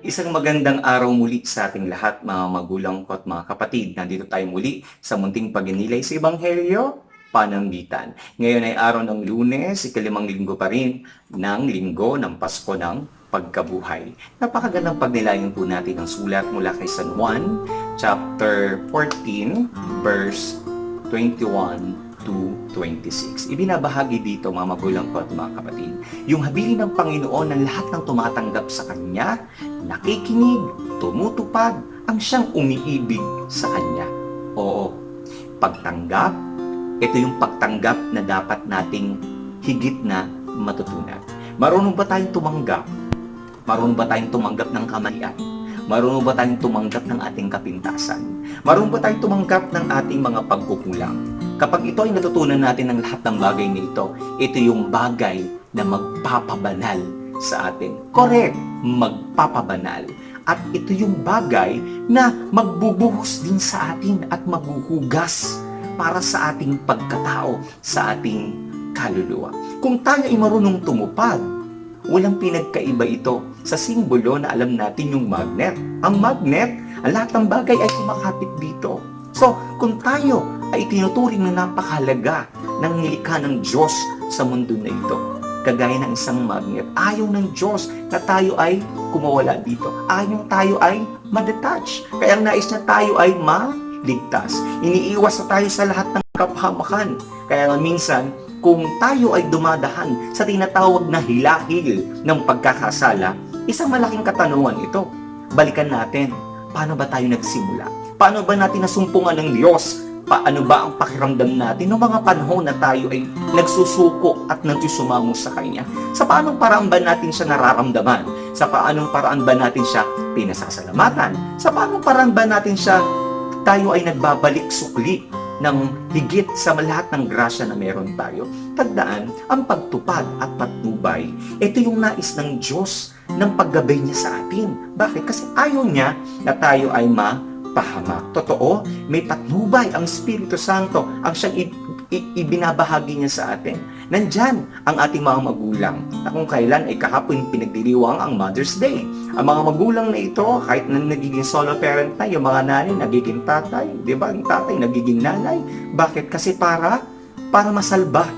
Isang magandang araw muli sa ating lahat, mga magulang ko at mga kapatid. Nandito tayo muli sa munting pagninilay sa Ebanghelyo, Panambitan. Ngayon ay araw ng Lunes, ikalimang linggo pa rin ng linggo ng Pasko ng Pagkabuhay. Napakagandang pagnilayan po natin ang sulat mula kay San Juan, chapter 14, verse 21 to 26. Ibinabahagi dito, mga magulang ko at mga kapatid, yung habilin ng Panginoon ng lahat ng tumatanggap sa Kanya, nakikinig, tumutupad, ang siyang umiibig sa Kanya. Oo, pagtanggap, ito yung pagtanggap na dapat nating higit na matutunan. Marunong ba tayong tumanggap? Marunong ba tayong tumanggap ng kamalian? Marunong ba tayong tumanggap ng ating kapintasan? Marunong ba tayong tumanggap ng ating mga pagkukulang? Kapag ito ay natutunan natin ng lahat ng bagay na ito yung bagay na magpapabanal sa atin. Correct, magpapabanal. At ito yung bagay na magbubuhos din sa atin at maghuhugas para sa ating pagkatao, sa ating kaluluwa. Kung tayo ay marunong tumupad, walang pinagkaiba ito sa simbolo na alam natin yung magnet. Ang magnet, ang lahat ng bagay ay kumakapit dito. So, kung tayo ay tinuturing na napakahalaga ng nilikha ng Diyos sa mundo na ito, kagaya ng isang magnet, ayaw ng Diyos na tayo ay kumawala dito. Ayaw tayo ay ma-detach. Kaya ang nais na tayo ay maligtas. Iniiwas na tayo sa lahat ng kapahamakan. Kaya nga minsan, kung tayo ay dumadahan sa tinatawag na hilahil ng pagkakasala, isang malaking katanungan ito. Balikan natin, paano ba tayo nagsimula? Paano ba natin nasumpungan ng Diyos? Paano ba ang pakiramdam natin noong mga panahon na tayo ay nagsusuko at nagsusumamo sa Kanya? Sa paanong paraan ba natin siya nararamdaman? Sa paanong paraan ba natin siya pinasasalamatan? Sa paanong paraan ba natin siya tayo ay nagbabalik sukli ng higit sa lahat ng grasya na meron tayo? Tandaan, ang pagtupad at patnubay, ito yung nais ng Diyos ng paggabay niya sa atin. Bakit? Kasi ayaw niya na tayo ay mapahamak. Totoo, may patnubay ang Espiritu Santo, ang siyang ibinabahagi niya sa atin. Nandyan ang ating mga magulang na kung kailan ay kahapon pinagdiriwang ang Mother's Day. Ang mga magulang na ito, kahit na nagiging solo parent na, yung mga nanay nagiging tatay, di ba? Ang tatay nagiging nanay. Bakit? Kasi para masalba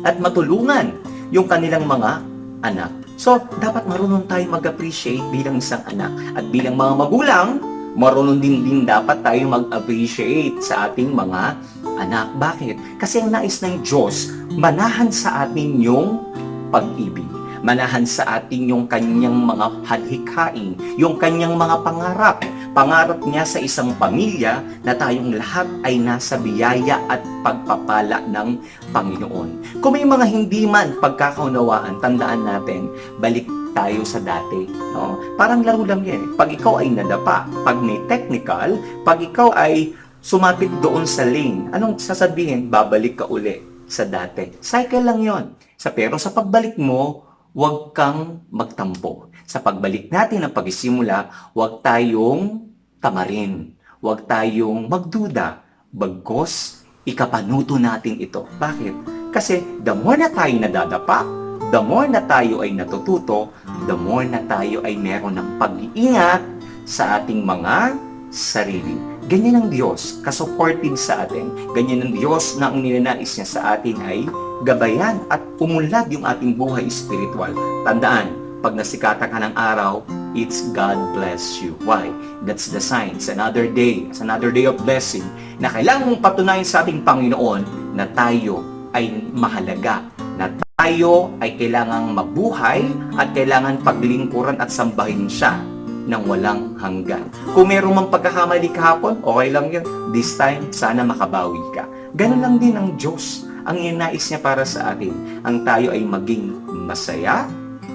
at matulungan yung kanilang mga anak. So, dapat marunong tayo mag-appreciate bilang isang anak. At bilang mga magulang, marunong din dapat tayo mag-appreciate sa ating mga anak. Bakit? Kasi ang nais ng Diyos, manahan sa atin yung pag-ibig. Manahan sa atin yung kanyang mga hadhikain, yung kanyang mga pangarap. Pangarap niya sa isang pamilya na tayong lahat ay nasa biyaya at pagpapala ng Panginoon. Kung may mga hindi man pagkakaunawaan, tandaan natin, balik tayo sa dati. No? Parang laro lang yan. Pag ikaw ay nadapa, pag may technical, pag ikaw ay sumapit doon sa lane, anong sasabihin? Babalik ka uli sa dati. Cycle lang yon. Pero sa pagbalik mo, huwag kang magtampo. Sa pagbalik natin ng pagsisimula, huwag tayong tamarin. Huwag tayong magduda. Bagkus, ikapanuto natin ito. Bakit? Kasi the more na tayo nadadapa, the more na tayo ay natututo, the more na tayo ay meron ng pag-iingat sa ating mga sarili. Ganyan ang Diyos, kasupportive sa atin. Ganyan ang Diyos na ang ninanais niya sa atin ay gabayan at umunlad yung ating buhay spiritual. Tandaan, pag nasikatan ka ng araw, it's God bless you. Why? That's the sign. It's another day. It's another day of blessing na kailangan mong patunayan sa ating Panginoon na tayo ay mahalaga, na tayo ay kailangang mabuhay at kailangan paglingkuran at sambahin siya ng walang hanggan. Kung meron mang pagkakamali kahapon, okay lang yun. This time, sana makabawi ka. Ganun lang din ang Diyos. Ang inais niya para sa atin, ang tayo ay maging masaya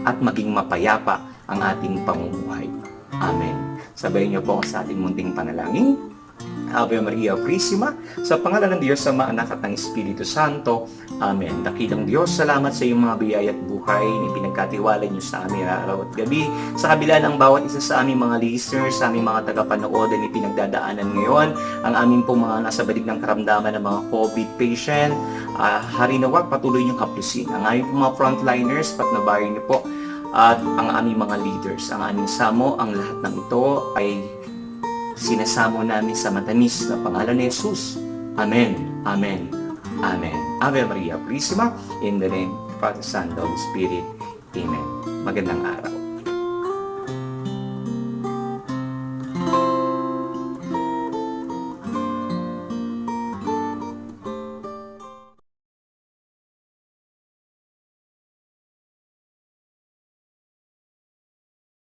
at maging mapayapa ang ating pamumuhay. Amen. Sabayin niyo po sa ating munting panalangin. Ave Maria Purísima, sa pangalan ng Diyos, Ama, Anak at ng Espiritu Santo. Amen. Dakilang Diyos, salamat sa iyong mga biyaya at buhay na pinagkatiwala niyo sa amin araw at gabi. Sa kabila ng bawat isa sa aming mga listeners, sa aming mga tagapanood na pinagdadaanan ngayon, ang aming pong mga nasa balik ng karamdaman ng mga COVID patient, hari nawag patuloy niyong haplusin. Ang aming pong mga frontliners, patnubayan niyo po at ang aming mga leaders, ang aming samo, ang lahat ng ito ay sinasamo namin sa matamis na pangalan ni Jesus. Amen. Amen. Amen. Ave Maria Purísima, in the name of the Father, Son, and Holy Spirit. Amen. Magandang araw.